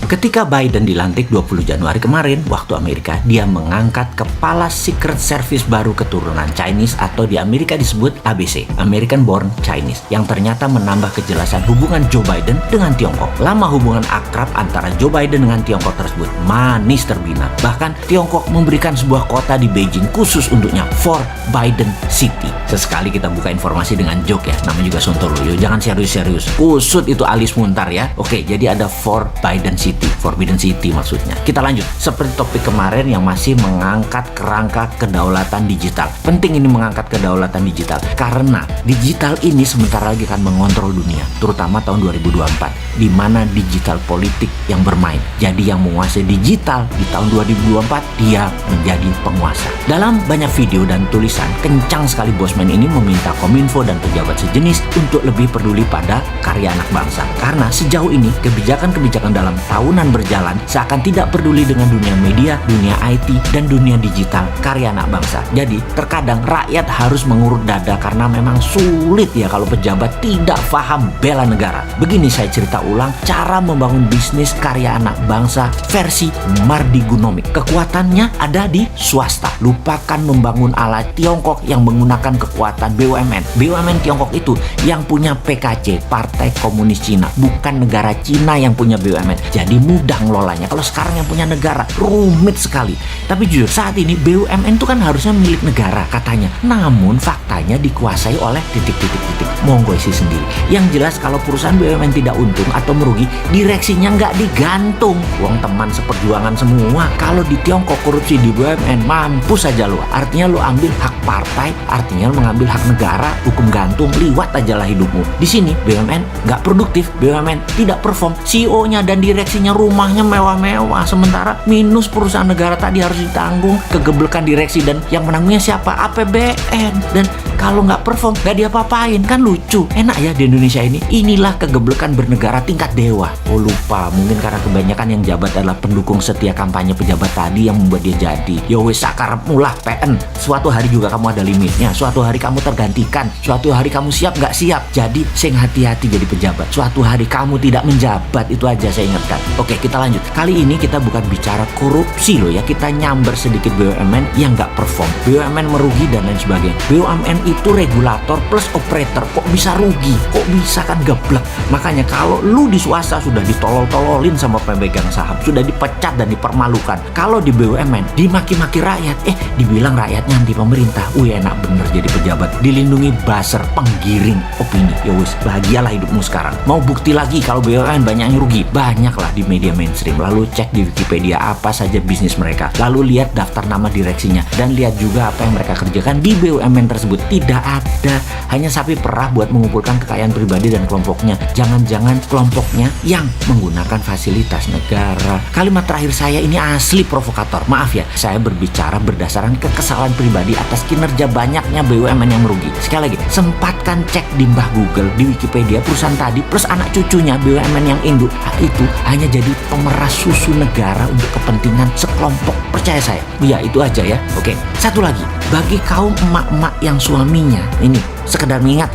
Ketika Biden dilantik 20 Januari kemarin, waktu Amerika, dia mengangkat kepala Secret Service baru keturunan Chinese atau di Amerika disebut ABC, American Born Chinese, yang ternyata menambah kejelasan hubungan Joe Biden dengan Tiongkok. Lama hubungan akrab antara Joe Biden dengan Tiongkok tersebut manis terbina. Bahkan Tiongkok memberikan sebuah kota di Beijing khusus untuknya, for Biden City. Sesekali kita buka informasi dengan joke ya, namanya juga Sontoloyo, jangan serius-serius. Kusut itu alis muntar ya. Oke, jadi ada for Biden City, Forbidden City maksudnya. Kita lanjut, seperti topik kemarin yang masih mengangkat kerangka kedaulatan digital. Penting ini mengangkat kedaulatan digital, karena digital ini sebentar lagi akan mengontrol dunia, terutama tahun 2024, di mana digital politik yang bermain. Jadi yang menguasai digital di tahun 2024, dia menjadi penguasa. Dalam banyak video dan tulisan, kencang sekali Bosman ini meminta Kominfo dan pejabat sejenis untuk lebih peduli pada karya anak bangsa. Karena sejauh ini, kebijakan-kebijakan dalam tahunan berjalan seakan tidak peduli dengan dunia media, dunia IT, dan dunia digital karya anak bangsa. Jadi, terkadang rakyat harus mengurut dada karena memang sulit ya kalau pejabat tidak paham bela negara. Begini saya cerita ulang cara membangun bisnis karya anak bangsa versi Mardigonomics. Kekuatannya ada di swasta. Lupakan membangun ala Tiongkok yang menggunakan kekuatan BUMN. BUMN Tiongkok itu yang punya PKC, Partai Komunis Cina, bukan negara Cina yang punya BUMN. Jadi mudah ngelolanya. Kalau sekarang yang punya negara rumit sekali. Tapi jujur saat ini BUMN itu kan harusnya milik negara katanya. Namun faktanya dikuasai oleh titik-titik-titik. Monggo isi sendiri. Yang jelas kalau perusahaan BUMN tidak untung atau merugi, direksinya nggak digantung. Uang teman seperjuangan semua. Kalau di Tiongkok korupsi di BUMN, mampus saja lo. Artinya lo ambil hak partai, artinya lo mengambil hak negara, hukum gantung, liwat aja lah hidupmu. Di sini BUMN nggak produktif, BUMN tidak perform, CEO-nya dan direksinya rumahnya mewah-mewah, sementara minus perusahaan negara tadi harus ditanggung, kegeblekan direksi dan yang menanggungnya siapa? APBN. Dan kalau nggak perform, nggak diapa-apain, kan lucu. Enak ya di Indonesia ini. Inilah kegeblekan bernegara tingkat dewa. Oh lupa, mungkin karena kebanyakan yang jabat adalah pendukung setia kampanye pejabat tadi yang membuat dia jadi. Yo wes sakarepmu lah PN. Suatu hari juga kamu ada limitnya. Suatu hari kamu tergantikan. Suatu hari kamu siap nggak siap. Jadi sing hati-hati jadi pejabat. Suatu hari kamu tidak menjabat, itu aja saya ingatkan. Oke, kita lanjut. Kali ini kita bukan bicara korupsi loh ya. Kita nyamber sedikit BUMN yang nggak perform. BUMN merugi dan lain sebagainya. BUMN itu regulator plus operator. Kok bisa rugi? Kok bisa kan geblek? Makanya kalau lu di swasta sudah ditolol-tololin sama pemegang saham, sudah dipecat dan dipermalukan. Kalau di BUMN dimaki-maki rakyat, dibilang rakyatnya anti pemerintah. Enak bener jadi pejabat. Dilindungi buzzer, penggiring opini. Ya wis, bahagialah hidupmu sekarang. Mau bukti lagi kalau BUMN banyak yang rugi? Banyaklah di media mainstream. Lalu cek di Wikipedia apa saja bisnis mereka. Lalu lihat daftar nama direksinya dan lihat juga apa yang mereka kerjakan di BUMN tersebut. Tidak ada, hanya sapi perah buat mengumpulkan kekayaan pribadi dan kelompoknya. Jangan-jangan kelompoknya yang menggunakan fasilitas negara. Kalimat terakhir saya ini asli provokator. Maaf ya, saya berbicara berdasarkan kekesalan pribadi atas kinerja banyaknya BUMN yang merugi. Sekali lagi, sempatkan cek di mbah Google, di Wikipedia, perusahaan tadi plus anak cucunya BUMN yang induk itu hanya jadi pemeras susu negara untuk kepentingan sekelompok. Percaya saya. Ya itu aja ya. Oke, satu lagi. Bagi kaum emak-emak yang suaminya, ini sekedar mengingat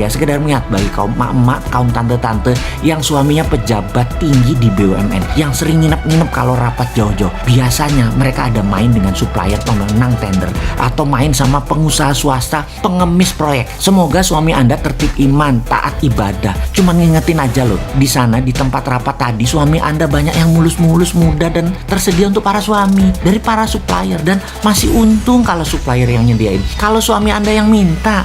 bagi kaum emak-emak, kaum tante-tante yang suaminya pejabat tinggi di BUMN, yang sering nginep-nginep kalau rapat jauh-jauh. Biasanya mereka ada main dengan supplier pemenang tender atau main sama pengusaha swasta pengemis proyek. Semoga suami Anda tertib iman, taat ibadah. Cuma ngingetin aja loh, di sana di tempat rapat tadi suami Anda banyak yang mulus-mulus, muda dan tersedia untuk para suami dari para supplier, dan masih untung kalau supplier yang nyediain. Kalau suami Anda yang minta,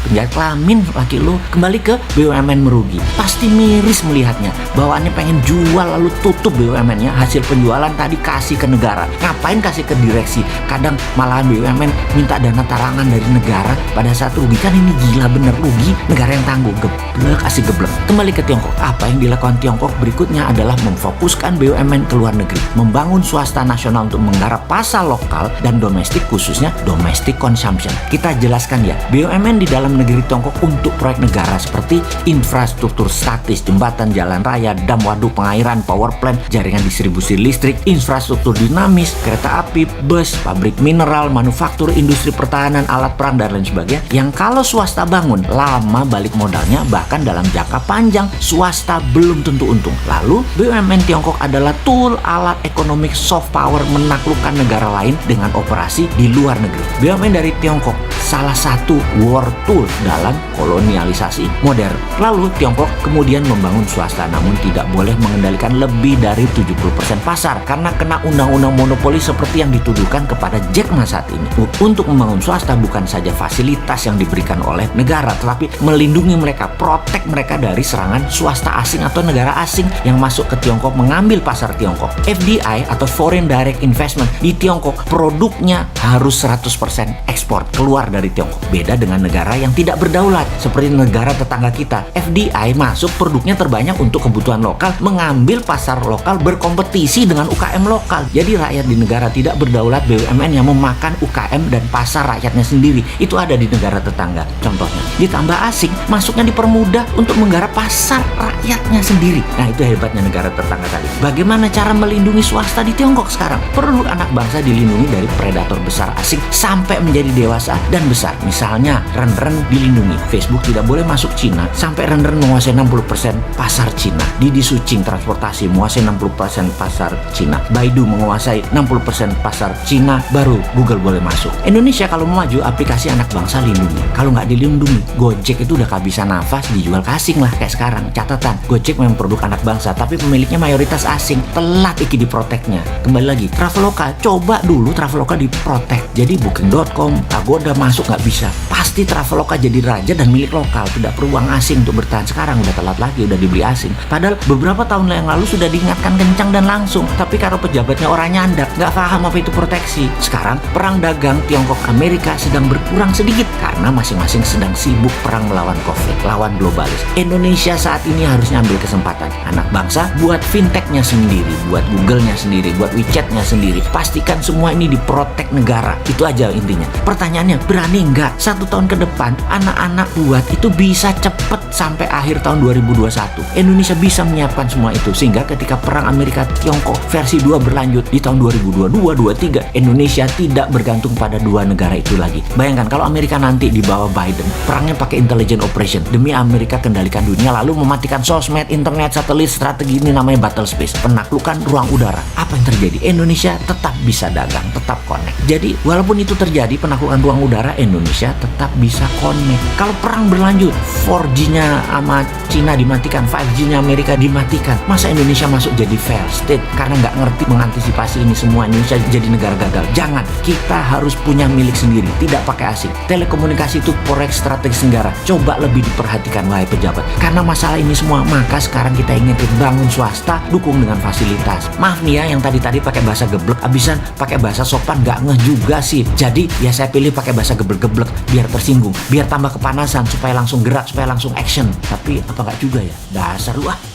penjahat kelamin laki lu. Kembali ke BUMN merugi, pasti miris melihatnya. Bawaannya pengen jual lalu tutup BUMN-nya, hasil penjualan tadi kasih ke negara. Ngapain kasih ke direksi? Kadang malahan BUMN minta dana tarangan dari negara pada saat rugi. Kan ini gila bener, rugi negara yang tanggung. Geblek, asik geblek. Kembali ke Tiongkok. Apa yang dilakukan Tiongkok berikutnya adalah memfokuskan BUMN ke luar negeri, membangun swasta nasional untuk menggarap pasar lokal dan domestik, khususnya domestic consumption. Kita jelaskan ya, BUMN di dalam negeri Tiongkok untuk proyek negara seperti infrastruktur statis, jembatan, jalan raya, dam, waduk, pengairan, power plant, jaringan distribusi listrik, infrastruktur dinamis, kereta api, bus, pabrik mineral, manufaktur, industri pertahanan, alat perang, dan lain sebagainya, yang kalau swasta bangun, lama balik modalnya, bahkan dalam jangka panjang swasta belum tentu untung. Lalu BUMN Tiongkok adalah tool alat ekonomi soft power menaklukkan negara lain dengan operasi di luar negeri. BUMN dari Tiongkok salah satu war tool dalam kolonialisasi modern. Lalu Tiongkok kemudian membangun swasta, namun tidak boleh mengendalikan lebih dari 70% pasar karena kena undang-undang monopoli seperti yang dituduhkan kepada Jack Ma saat ini. Untuk membangun swasta bukan saja fasilitas yang diberikan oleh negara, tetapi melindungi mereka, protect mereka dari serangan swasta asing atau negara asing yang masuk ke Tiongkok mengambil pasar Tiongkok. FDI atau Foreign Direct Investment di Tiongkok produknya harus 100% ekspor keluar dari Tiongkok. Beda dengan negara yang tidak berdaulat seperti negara tetangga kita. FDI masuk produknya terbanyak untuk kebutuhan lokal, mengambil pasar lokal, berkompetisi dengan UKM lokal. Jadi rakyat di negara tidak berdaulat, BUMN yang memakan UKM dan pasar rakyatnya sendiri. Itu ada di negara tetangga contohnya. Ditambah asing masuknya dipermudah untuk menggarap pasar rakyatnya sendiri. Nah, itu hebatnya negara tetangga tadi. Bagaimana cara melindungi swasta di Tiongkok sekarang? Perlu anak bangsa dilindungi dari predator besar asing sampai menjadi dewasa dan besar. Misalnya Ren-Ren dilindungi. Facebook tidak boleh masuk Cina sampai Ren-Ren menguasai 60% pasar Cina. Didi Sucing transportasi menguasai 60% pasar Cina. Baidu menguasai 60% pasar Cina, baru Google boleh masuk. Indonesia kalau mau maju, aplikasi anak bangsa lindungi. Kalau nggak dilindungi, Gojek itu udah kehabisan nafas, dijual ke asing lah kayak sekarang. Catatan, Gojek memang produk anak bangsa, tapi pemiliknya mayoritas asing. Telat iki diproteknya. Kembali lagi, Traveloka, coba dulu Traveloka diprotek. Jadi Booking.com, Agoda masuk nggak bisa. Pasti Traveloka jadi raja dan milik lokal, tidak perlu uang asing untuk bertahan. Sekarang udah telat lagi, udah dibeli asing. Padahal beberapa tahun yang lalu sudah diingatkan kencang dan langsung. Tapi kalau pejabatnya orang nyandak, nggak paham apa itu proteksi. Sekarang perang dagang Tiongkok-Amerika sedang berkurang sedikit karena masing-masing sedang sibuk perang melawan COVID, lawan globalis. Indonesia saat ini harusnya ambil kesempatan. Anak bangsa buat fintechnya sendiri, buat Google-nya sendiri, buat WeChat-nya sendiri. Pastikan semua ini diprotek negara. Itu aja intinya. Pertanyaannya, berani nggak 1 tahun ke depan anak-anak buat itu bisa cepet sampai akhir tahun 2021. Indonesia bisa menyiapkan semua itu sehingga ketika perang Amerika Tiongkok versi 2 berlanjut di tahun 2022-23, Indonesia tidak bergantung pada dua negara itu lagi. Bayangkan kalau Amerika nanti di bawah Biden, perangnya pakai intelligent operation demi Amerika kendalikan dunia, lalu mematikan sosmed, internet, satelit, strategi ini namanya battle space, penaklukan ruang udara. Apa yang terjadi? Indonesia tetap bisa dagang, tetap connect. Jadi walaupun itu terjadi penaklukan ruang udara, Indonesia tetap bisa connect. Kalau perang berlanjut, 4G-nya sama Cina dimatikan, 5G-nya Amerika dimatikan, masa Indonesia masuk jadi failed state karena nggak ngerti mengantisipasi ini semua? Indonesia jadi negara gagal. Jangan, kita harus punya milik sendiri, tidak pakai asing. Telekomunikasi itu proyek strategis negara. Coba lebih diperhatikan wahai pejabat. Karena masalah ini semua, maka sekarang kita ingetin bangun swasta, dukung dengan fasilitas. Maaf nih ya, yang tadi pakai bahasa geblek, abisan pakai bahasa sopan nggak ngeh juga sih. Jadi ya saya pilih pakai bahasa geblek-geblek biar tersinggung, biar tambah kepanasan, supaya langsung gerak, supaya langsung action. Tapi apa nggak juga ya? Dasar lu ah.